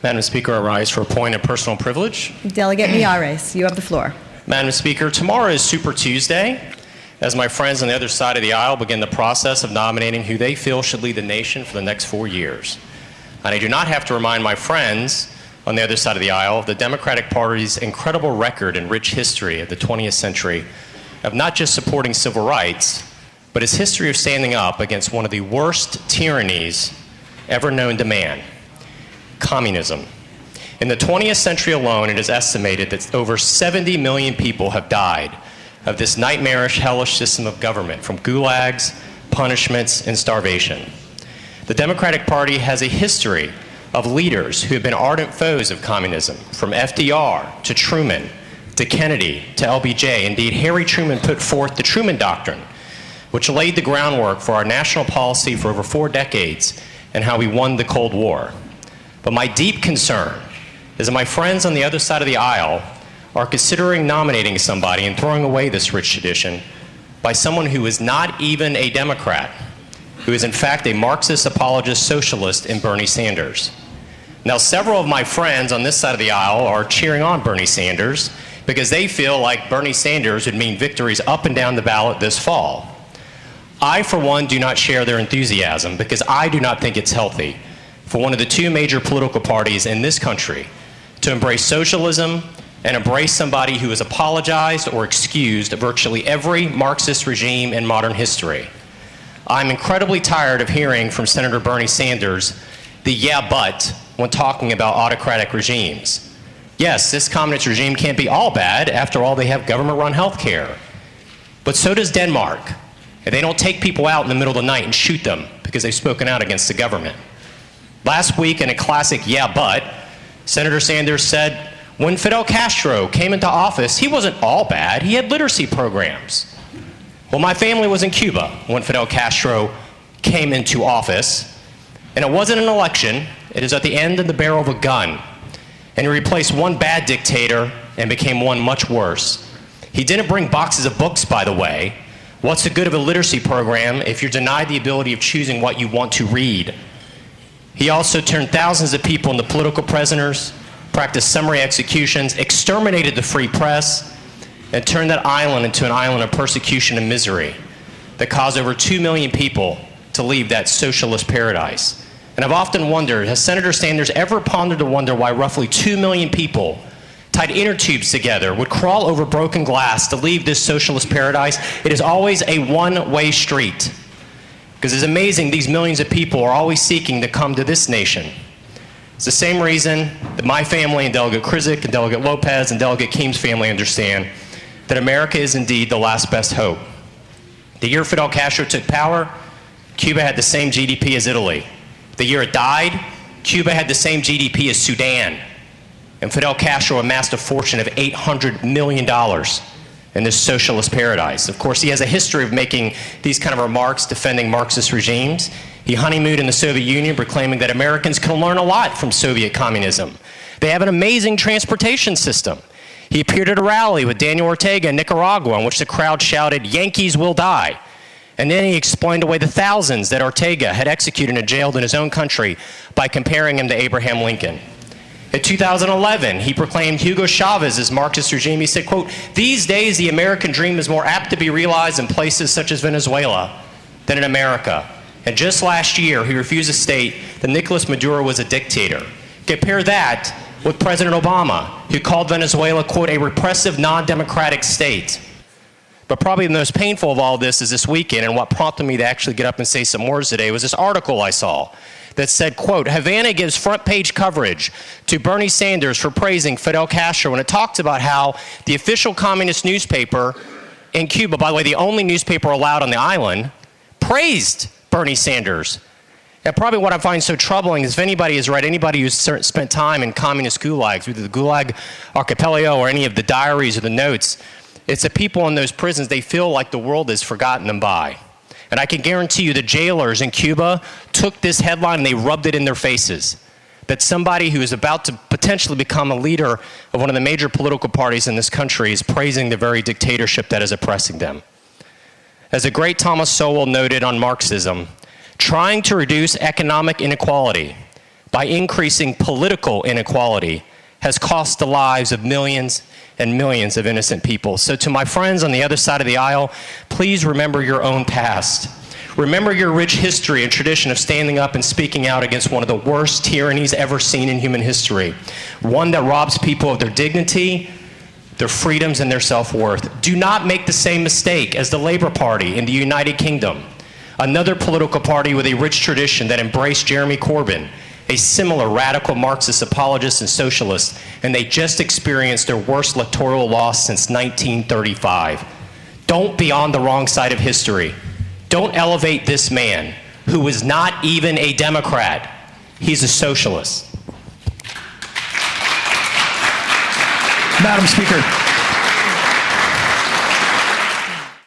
Madam Speaker, I rise for a point of personal privilege. Delegate Miyares, you have the floor. Madam Speaker, tomorrow is Super Tuesday, as my friends on the other side of the aisle begin the process of nominating who they feel should lead the nation for the next 4 years. And I do not have to remind my friends on the other side of the aisle of the Democratic Party's incredible record and rich history of the 20th century of not just supporting civil rights, but its history of standing up against one of the worst tyrannies ever known to man: communism. In the 20th century alone, it is estimated that over 70 million people have died of this nightmarish, hellish system of government, from gulags, punishments, and starvation. The Democratic Party has a history of leaders who have been ardent foes of communism, from FDR to Truman to Kennedy to LBJ. Indeed, Harry Truman put forth the Truman Doctrine, which laid the groundwork for our national policy for over 4 decades and how we won the Cold War. But my deep concern is that my friends on the other side of the aisle are considering nominating somebody and throwing away this rich tradition by someone who is not even a Democrat, who is in fact a Marxist apologist socialist in Bernie Sanders. Now, several of my friends on this side of the aisle are cheering on Bernie Sanders because they feel like Bernie Sanders would mean victories up and down the ballot this fall. I, for one, do not share their enthusiasm because I do not think it's healthy for one of the 2 major political parties in this country to embrace socialism and embrace somebody who has apologized or excused virtually every Marxist regime in modern history. I'm incredibly tired of hearing from Senator Bernie Sanders the "yeah, but" when talking about autocratic regimes. Yes, this communist regime can't be all bad. After all, they have government-run health care. But so does Denmark. And they don't take people out in the middle of the night and shoot them because they've spoken out against the government. Last week, in a classic "yeah, but," Senator Sanders said, when Fidel Castro came into office, he wasn't all bad. He had literacy programs. Well, my family was in Cuba when Fidel Castro came into office, and it wasn't an election. It is at the end of the barrel of a gun. And he replaced one bad dictator and became one much worse. He didn't bring boxes of books, by the way. What's the good of a literacy program if you're denied the ability of choosing what you want to read? He also turned thousands of people into political prisoners, practiced summary executions, exterminated the free press, and turned that island into an island of persecution and misery that caused over 2 million people to leave that socialist paradise. And I've often wondered, has Senator Sanders ever pondered to wonder why roughly 2 million people tied inner tubes together would crawl over broken glass to leave this socialist paradise? It is always a one-way street. Because it's amazing these millions of people are always seeking to come to this nation. It's the same reason that my family and Delegate Krizik and Delegate Lopez and Delegate Keem's family understand that America is indeed the last best hope. The year Fidel Castro took power, Cuba had the same GDP as Italy. The year it died, Cuba had the same GDP as Sudan. And Fidel Castro amassed a fortune of $800 million in this socialist paradise. Of course, he has a history of making these kind of remarks defending Marxist regimes. He honeymooned in the Soviet Union, proclaiming that Americans can learn a lot from Soviet communism. They have an amazing transportation system. He appeared at a rally with Daniel Ortega in Nicaragua, in which the crowd shouted, "Yankees will die." And then he explained away the thousands that Ortega had executed and jailed in his own country by comparing him to Abraham Lincoln. In 2011, he proclaimed Hugo Chavez's Marxist regime. He said, quote, "These days the American dream is more apt to be realized in places such as Venezuela than in America." And just last year, he refused to state that Nicolas Maduro was a dictator. Compare that with President Obama, who called Venezuela, quote, "a repressive, non-democratic state." But probably the most painful of all this is this weekend, and what prompted me to actually get up and say some words today was this article I saw that said, quote, "Havana gives front page coverage to Bernie Sanders for praising Fidel Castro." And it talks about how the official communist newspaper in Cuba, by the way, the only newspaper allowed on the island, praised Bernie Sanders. And probably what I find so troubling is if anybody has read, anybody who's spent time in communist gulags, either the Gulag Archipelago or any of the diaries or the notes, it's the people in those prisons, they feel like the world has forgotten them by. And I can guarantee you the jailers in Cuba took this headline and they rubbed it in their faces. That somebody who is about to potentially become a leader of one of the major political parties in this country is praising the very dictatorship that is oppressing them. As the great Thomas Sowell noted on Marxism, trying to reduce economic inequality by increasing political inequality, has cost the lives of millions and millions of innocent people. So to my friends on the other side of the aisle, please remember your own past. Remember your rich history and tradition of standing up and speaking out against one of the worst tyrannies ever seen in human history. One that robs people of their dignity, their freedoms, and their self-worth. Do not make the same mistake as the Labour Party in the United Kingdom, another political party with a rich tradition that embraced Jeremy Corbyn, a similar radical Marxist apologist and socialist, and they just experienced their worst electoral loss since 1935. Don't be on the wrong side of history. Don't elevate this man, who is not even a Democrat. He's a socialist. Madam Speaker.